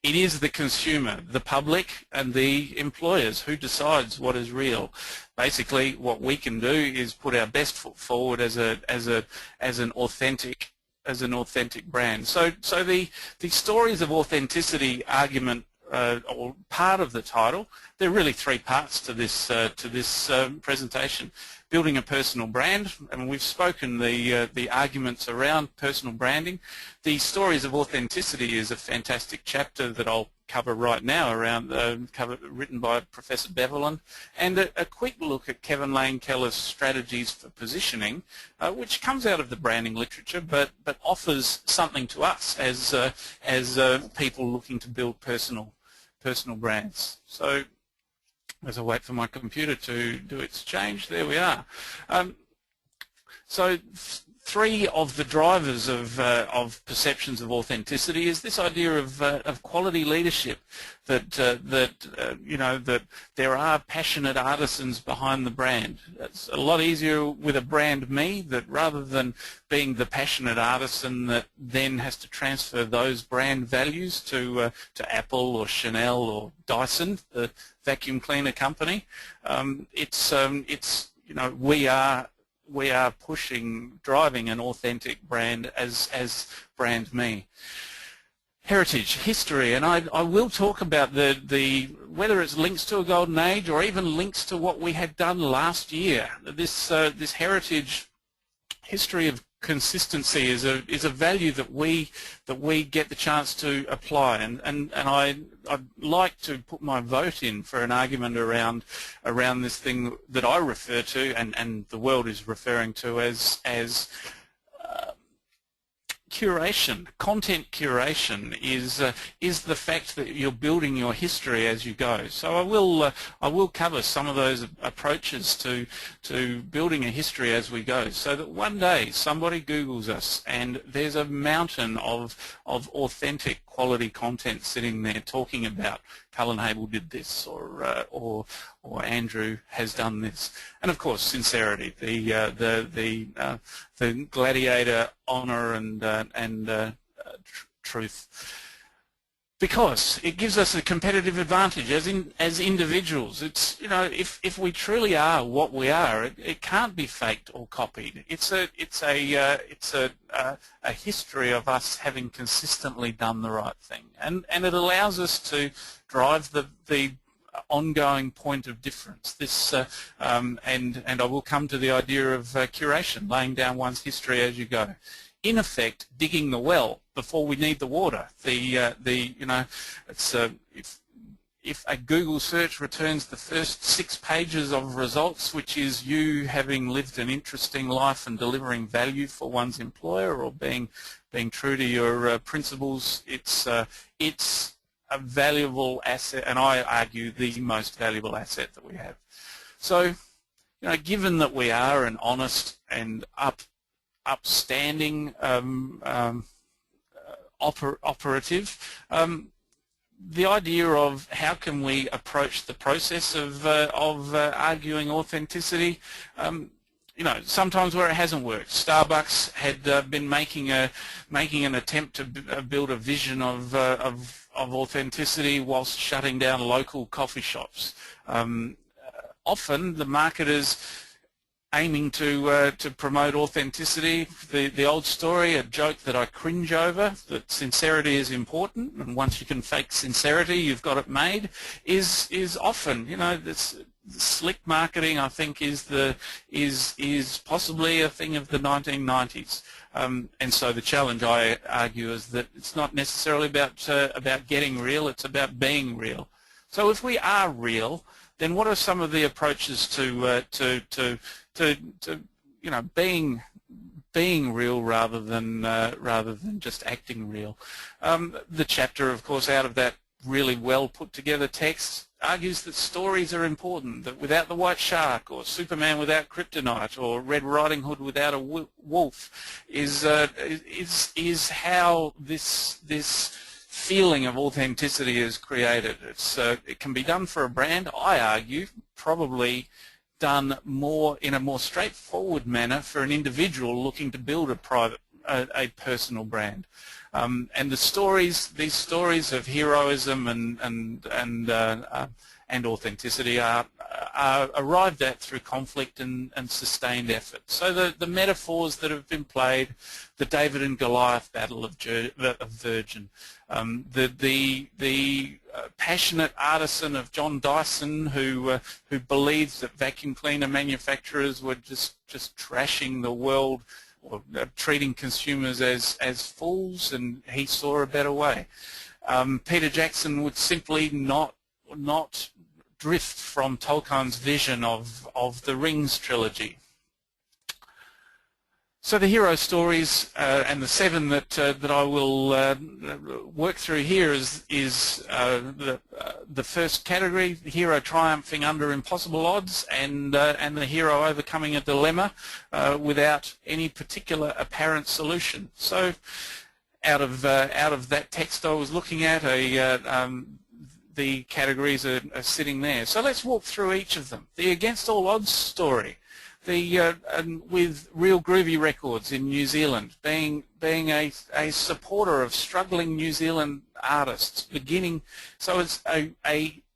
it is the consumer, the public, and the employers who decides what is real. Basically, what we can do is put our best foot forward as an authentic brand. So the stories of authenticity argument, or part of the title, there are really three parts to this presentation. Building a personal brand, and we've spoken the arguments around personal branding. The stories of authenticity is a fantastic chapter that I'll cover right now, around written by Professor Beverland, and a quick look at Kevin Lane Keller's strategies for positioning, which comes out of the branding literature, but offers something to us as people looking to build personal brands. So, as I wait for my computer to do its change, there we are. So three of the drivers of perceptions of authenticity is this idea of quality leadership, that you know, that there are passionate artisans behind the brand. It's a lot easier with a brand me, that rather than being the passionate artisan that then has to transfer those brand values to Apple or Chanel or Dyson, the vacuum cleaner company. It's you know, we are driving an authentic brand as brand me. Heritage, history, and I will talk about the whether it's links to a golden age or even links to what we had done last year. This heritage history of consistency is a value that we get the chance to apply, and I'd like to put my vote in for an argument around this thing that I refer to and the world is referring to as curation. Content curation is the fact that you're building your history as you go. So I will cover some of those approaches to building a history as we go, so that one day somebody Googles us and there's a mountain of authentic quality content sitting there talking about Cullen Habel did this, or Andrew has done this, and of course sincerity, the gladiator honor and truth, because it gives us a competitive advantage as individuals. It's, you know, if we truly are what we are, it can't be faked or copied. It's a history of us having consistently done the right thing, and it allows us to drive the ongoing point of difference. This and I will come to the idea of curation, laying down one's history as you go. In effect, digging the well before we need the water. You know, it's if a Google search returns the first 6 pages of results, which is you having lived an interesting life and delivering value for one's employer, or being true to your principles, it's a valuable asset, and I argue the most valuable asset that we have. So, you know, given that we are an honest and upstanding operative, the idea of how can we approach the process of arguing authenticity, you know, sometimes where it hasn't worked. Starbucks had been making an attempt to build a vision of authenticity whilst shutting down local coffee shops. Often the marketers aiming to promote authenticity, the old story, a joke that I cringe over, that sincerity is important, and once you can fake sincerity, you've got it made, is often, you know, this slick marketing, I think, is possibly a thing of the 1990s. And so the challenge, I argue, is that it's not necessarily about getting real, it's about being real. So if we are real, then what are some of the approaches to you know, being real rather than just acting real? The chapter, of course, out of that really well put together text argues that stories are important, that without the white shark, or Superman without kryptonite, or Red Riding Hood without a wolf is how this feeling of authenticity is created. It can be done for a brand, I argue, probably done more in a more straightforward manner for an individual looking to build a personal brand. And these stories of heroism and authenticity are arrived at through conflict and sustained effort. So the metaphors that have been played, the David and Goliath battle of Virgin, the passionate artisan of John Dyson who believed that vacuum cleaner manufacturers were just trashing the world, or treating consumers as fools, and he saw a better way. Peter Jackson would simply not drift from Tolkien's vision of the Rings trilogy. So the hero stories and the 7 that I will work through here is the first category: the hero triumphing under impossible odds, and the hero overcoming a dilemma without any particular apparent solution. So out of that text I was looking at, the categories are sitting there. So let's walk through each of them. The against all odds story, with Real Groovy Records in New Zealand, being a supporter of struggling New Zealand artists, so it's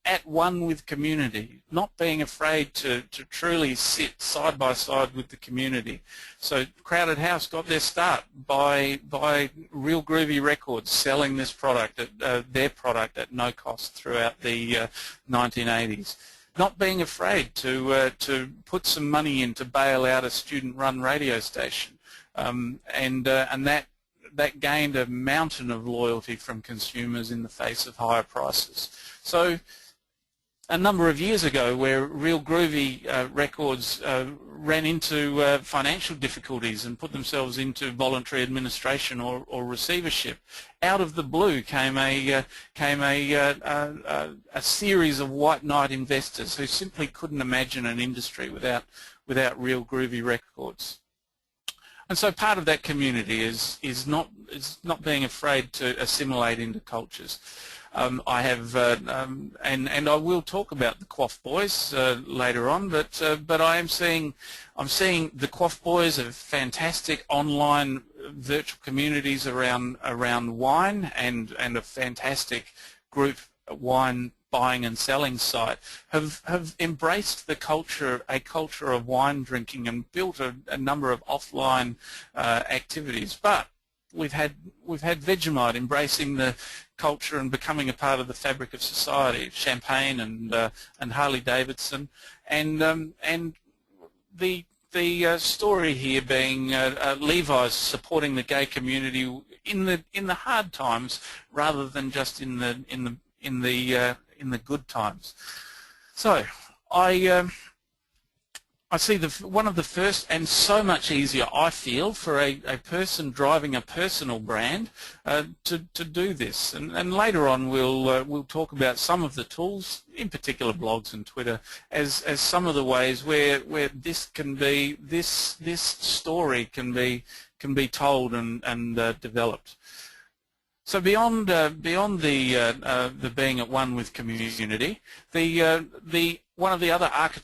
at one with community, not being afraid to truly sit side by side with the community. So Crowded House got their start by Real Groovy Records selling this product, their product, at no cost throughout the 1980s. Not being afraid to put some money in to bail out a student-run radio station, and that gained a mountain of loyalty from consumers in the face of higher prices. So a number of years ago, where Real Groovy Records ran into financial difficulties and put themselves into voluntary administration or receivership, out of the blue came a series of white knight investors who simply couldn't imagine an industry without Real Groovy Records. And so part of that community is not being afraid to assimilate into cultures. I have, and I will talk about the Quaff Boys later on, but I'm seeing the Quaff Boys of fantastic online virtual communities around wine, and a fantastic group wine buying and selling site have embraced a culture of wine drinking and built a number of offline activities. But we've had Vegemite embracing the culture and becoming a part of the fabric of society, Champagne and Harley Davidson, and the story here being Levi's supporting the gay community in the hard times rather than just in the good times. So I see one of the first, and so much easier, I feel, for a person driving a personal brand to do this. And later on we'll talk about some of the tools, in particular blogs and Twitter, as some of the ways where this story can be told and developed. So beyond the being at one with community, one of the other archetypes